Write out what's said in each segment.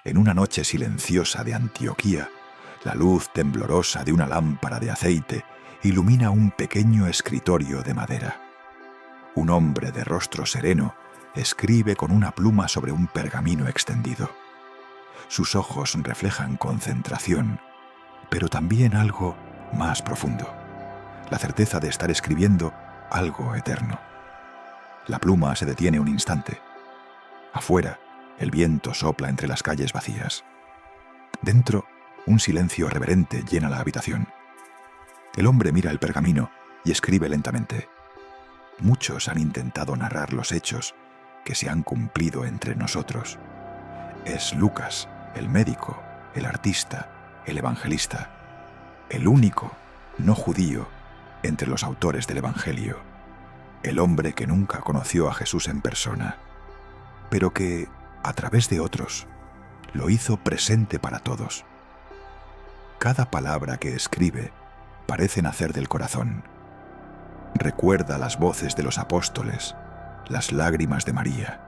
En una noche silenciosa de Antioquía, la luz temblorosa de una lámpara de aceite ilumina un pequeño escritorio de madera. Un hombre de rostro sereno escribe con una pluma sobre un pergamino extendido. Sus ojos reflejan concentración, pero también algo más profundo, la certeza de estar escribiendo algo eterno. La pluma se detiene un instante. Afuera, el viento sopla entre las calles vacías. Dentro, un silencio reverente llena la habitación. El hombre mira el pergamino y escribe lentamente. Muchos han intentado narrar los hechos que se han cumplido entre nosotros. Es Lucas, el médico, el artista, el evangelista, el único no judío entre los autores del Evangelio, el hombre que nunca conoció a Jesús en persona, pero que, a través de otros, lo hizo presente para todos. Cada palabra que escribe parece nacer del corazón. Recuerda las voces de los apóstoles, las lágrimas de María,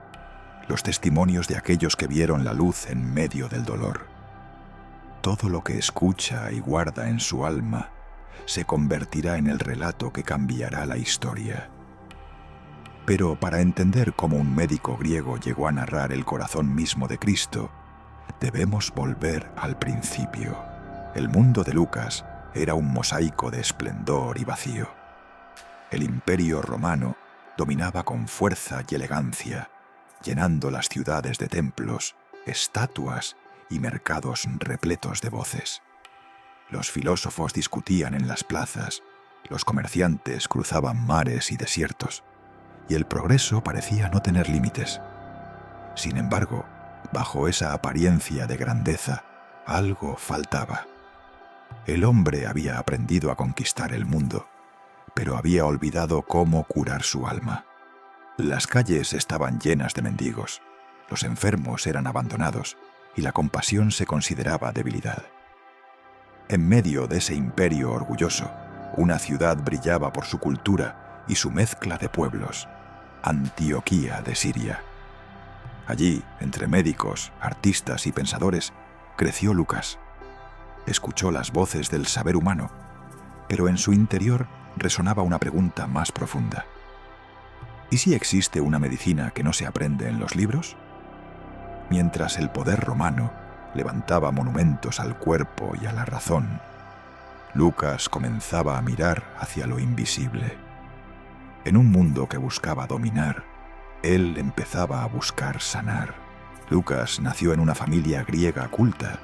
los testimonios de aquellos que vieron la luz en medio del dolor. Todo lo que escucha y guarda en su alma se convertirá en el relato que cambiará la historia. Pero para entender cómo un médico griego llegó a narrar el corazón mismo de Cristo, debemos volver al principio. El mundo de Lucas era un mosaico de esplendor y vacío. El Imperio Romano dominaba con fuerza y elegancia, llenando las ciudades de templos, estatuas y mercados repletos de voces. Los filósofos discutían en las plazas, los comerciantes cruzaban mares y desiertos, y el progreso parecía no tener límites. Sin embargo, bajo esa apariencia de grandeza, algo faltaba. El hombre había aprendido a conquistar el mundo, pero había olvidado cómo curar su alma. Las calles estaban llenas de mendigos, los enfermos eran abandonados y la compasión se consideraba debilidad. En medio de ese imperio orgulloso, una ciudad brillaba por su cultura y su mezcla de pueblos, Antioquía de Siria. Allí, entre médicos, artistas y pensadores, creció Lucas. Escuchó las voces del saber humano, pero en su interior resonaba una pregunta más profunda. ¿Y si existe una medicina que no se aprende en los libros? Mientras el poder romano levantaba monumentos al cuerpo y a la razón, Lucas comenzaba a mirar hacia lo invisible. En un mundo que buscaba dominar, él empezaba a buscar sanar. Lucas nació en una familia griega culta,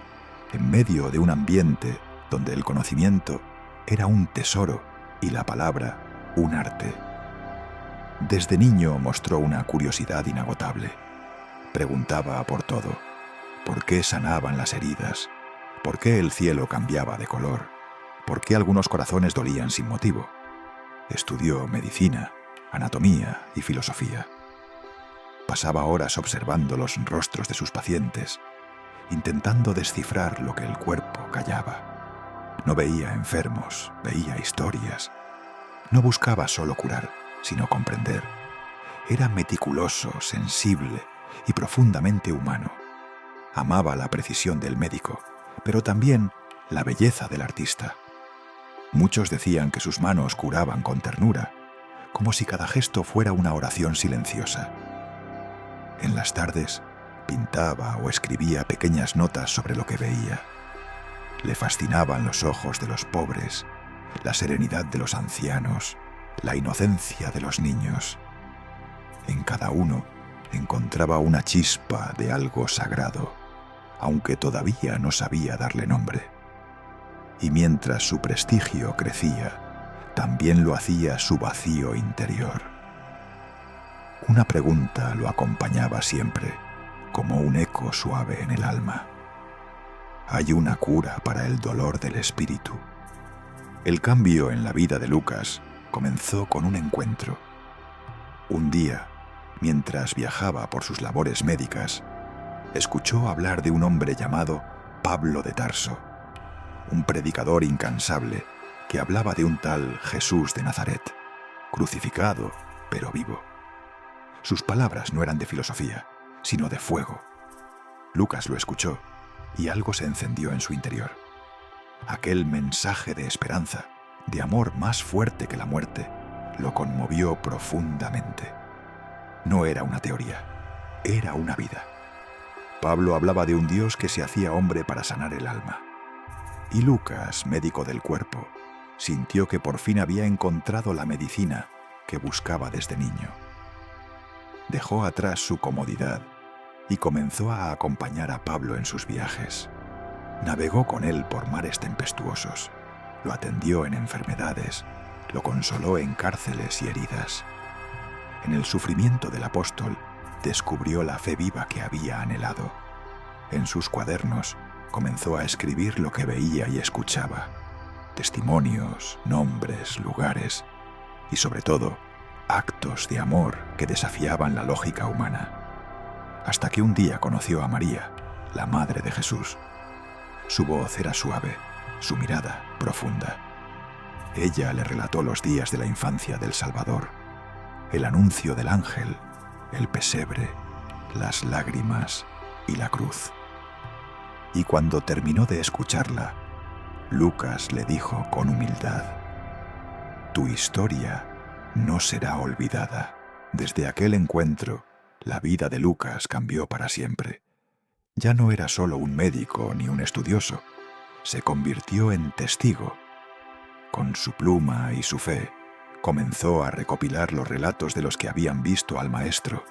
en medio de un ambiente donde el conocimiento era un tesoro y la palabra un arte. Desde niño mostró una curiosidad inagotable. Preguntaba por todo. ¿Por qué sanaban las heridas? ¿Por qué el cielo cambiaba de color? ¿Por qué algunos corazones dolían sin motivo? Estudió medicina, anatomía y filosofía. Pasaba horas observando los rostros de sus pacientes, intentando descifrar lo que el cuerpo callaba. No veía enfermos, veía historias. No buscaba solo curar, sino comprender. Era meticuloso, sensible y profundamente humano. Amaba la precisión del médico, pero también la belleza del artista. Muchos decían que sus manos curaban con ternura, como si cada gesto fuera una oración silenciosa. En las tardes, pintaba o escribía pequeñas notas sobre lo que veía. Le fascinaban los ojos de los pobres, la serenidad de los ancianos, la inocencia de los niños. En cada uno encontraba una chispa de algo sagrado, aunque todavía no sabía darle nombre. Y mientras su prestigio crecía, también lo hacía su vacío interior. Una pregunta lo acompañaba siempre, como un eco suave en el alma. ¿Hay una cura para el dolor del espíritu? El cambio en la vida de Lucas comenzó con un encuentro. Un día, mientras viajaba por sus labores médicas, escuchó hablar de un hombre llamado Pablo de Tarso, un predicador incansable que hablaba de un tal Jesús de Nazaret, crucificado pero vivo. Sus palabras no eran de filosofía, sino de fuego. Lucas lo escuchó y algo se encendió en su interior. Aquel mensaje de esperanza, de amor más fuerte que la muerte, lo conmovió profundamente. No era una teoría, era una vida. Pablo hablaba de un Dios que se hacía hombre para sanar el alma. Y Lucas, médico del cuerpo, sintió que por fin había encontrado la medicina que buscaba desde niño. Dejó atrás su comodidad y comenzó a acompañar a Pablo en sus viajes. Navegó con él por mares tempestuosos, lo atendió en enfermedades, lo consoló en cárceles y heridas. En el sufrimiento del apóstol descubrió la fe viva que había anhelado. En sus cuadernos comenzó a escribir lo que veía y escuchaba: testimonios, nombres, lugares y, sobre todo, actos de amor que desafiaban la lógica humana. Hasta que un día conoció a María, la madre de Jesús. Su voz era suave, su mirada profunda. Ella le relató los días de la infancia del Salvador, el anuncio del ángel, el pesebre, las lágrimas y la cruz. Y cuando terminó de escucharla, Lucas le dijo con humildad: «Tu historia no será olvidada». Desde aquel encuentro, la vida de Lucas cambió para siempre. Ya no era solo un médico ni un estudioso, se convirtió en testigo. Con su pluma y su fe, comenzó a recopilar los relatos de los que habían visto al Maestro,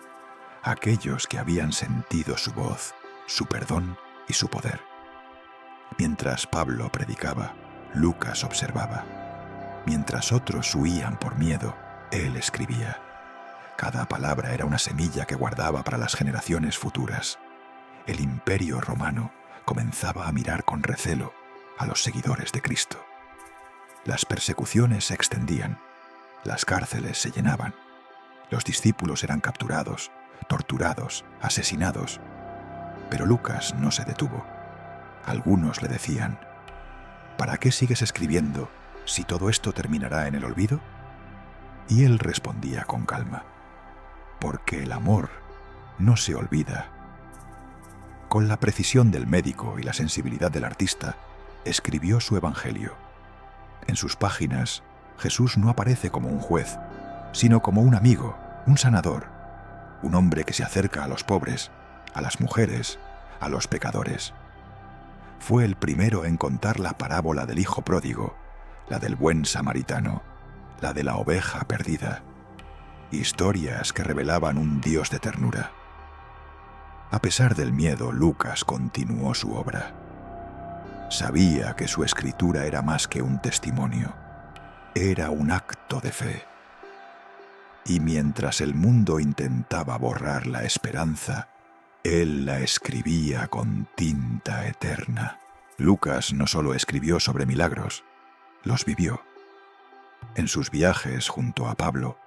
aquellos que habían sentido su voz, su perdón y su poder. Mientras Pablo predicaba, Lucas observaba. Mientras otros huían por miedo, él escribía. Cada palabra era una semilla que guardaba para las generaciones futuras. El Imperio romano comenzaba a mirar con recelo a los seguidores de Cristo. Las persecuciones se extendían, las cárceles se llenaban, los discípulos eran capturados, torturados, asesinados. Pero Lucas no se detuvo. Algunos le decían: «¿Para qué sigues escribiendo si todo esto terminará en el olvido?» Y él respondía con calma: «Porque el amor no se olvida». Con la precisión del médico y la sensibilidad del artista, escribió su evangelio. En sus páginas, Jesús no aparece como un juez, sino como un amigo, un sanador, un hombre que se acerca a los pobres, a las mujeres, a los pecadores. Fue el primero en contar la parábola del hijo pródigo, la del buen samaritano, la de la oveja perdida, historias que revelaban un Dios de ternura. A pesar del miedo, Lucas continuó su obra. Sabía que su escritura era más que un testimonio, era un acto de fe. Y mientras el mundo intentaba borrar la esperanza, él la escribía con tinta eterna. Lucas no solo escribió sobre milagros, los vivió. En sus viajes junto a Pablo,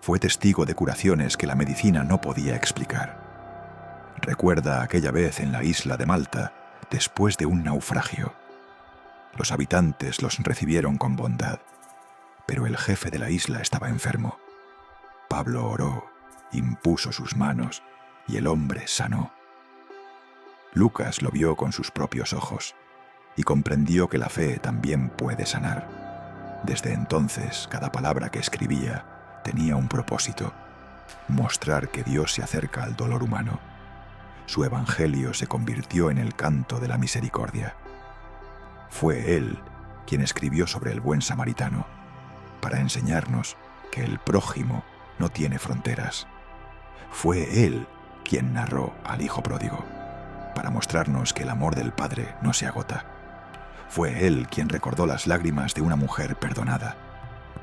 fue testigo de curaciones que la medicina no podía explicar. Recuerda aquella vez en la isla de Malta, después de un naufragio. Los habitantes los recibieron con bondad, pero el jefe de la isla estaba enfermo. Pablo oró, impuso sus manos y el hombre sanó. Lucas lo vio con sus propios ojos y comprendió que la fe también puede sanar. Desde entonces, cada palabra que escribía tenía un propósito: mostrar que Dios se acerca al dolor humano. Su evangelio se convirtió en el canto de la misericordia. Fue él quien escribió sobre el buen samaritano, para enseñarnos que el prójimo no tiene fronteras. Fue él quien narró al hijo pródigo, para mostrarnos que el amor del Padre no se agota. Fue él quien recordó las lágrimas de una mujer perdonada,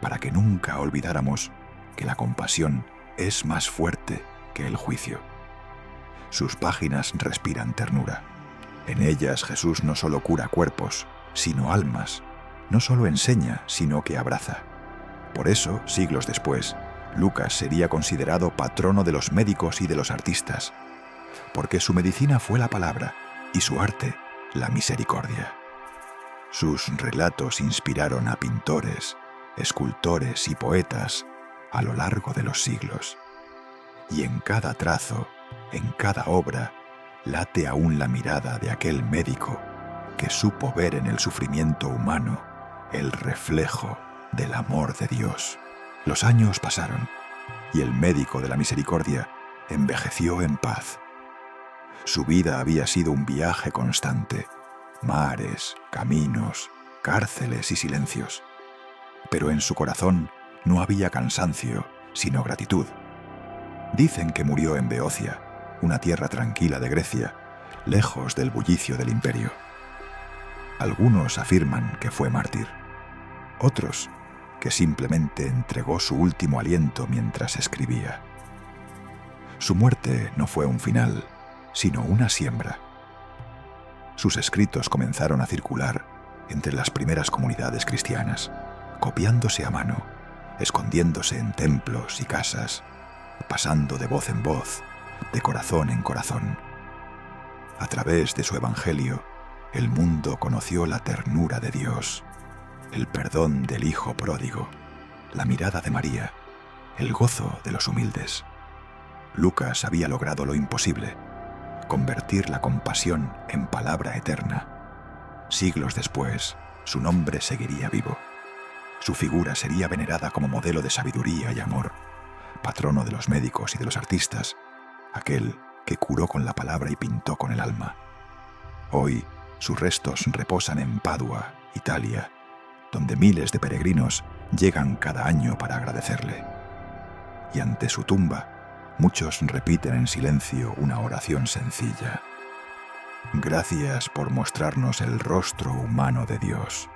para que nunca olvidáramos que la compasión es más fuerte que el juicio. Sus páginas respiran ternura. En ellas Jesús no solo cura cuerpos, sino almas. No solo enseña, sino que abraza. Por eso, siglos después, Lucas sería considerado patrono de los médicos y de los artistas, porque su medicina fue la palabra y su arte la misericordia. Sus relatos inspiraron a pintores, escultores y poetas a lo largo de los siglos. Y en cada trazo, en cada obra, late aún la mirada de aquel médico que supo ver en el sufrimiento humano el reflejo del amor de Dios. Los años pasaron y el médico de la misericordia envejeció en paz. Su vida había sido un viaje constante, mares, caminos, cárceles y silencios. Pero en su corazón no había cansancio, sino gratitud. Dicen que murió en Beocia, una tierra tranquila de Grecia, lejos del bullicio del imperio. Algunos afirman que fue mártir. Otros, que simplemente entregó su último aliento mientras escribía. Su muerte no fue un final, sino una siembra. Sus escritos comenzaron a circular entre las primeras comunidades cristianas, copiándose a mano, escondiéndose en templos y casas, pasando de voz en voz, de corazón en corazón. A través de su evangelio, el mundo conoció la ternura de Dios, el perdón del Hijo pródigo, la mirada de María, el gozo de los humildes. Lucas había logrado lo imposible, convertir la compasión en palabra eterna. Siglos después, su nombre seguiría vivo. Su figura sería venerada como modelo de sabiduría y amor, patrono de los médicos y de los artistas, aquel que curó con la palabra y pintó con el alma. Hoy, sus restos reposan en Padua, Italia, donde miles de peregrinos llegan cada año para agradecerle. Y ante su tumba, muchos repiten en silencio una oración sencilla. Gracias por mostrarnos el rostro humano de Dios.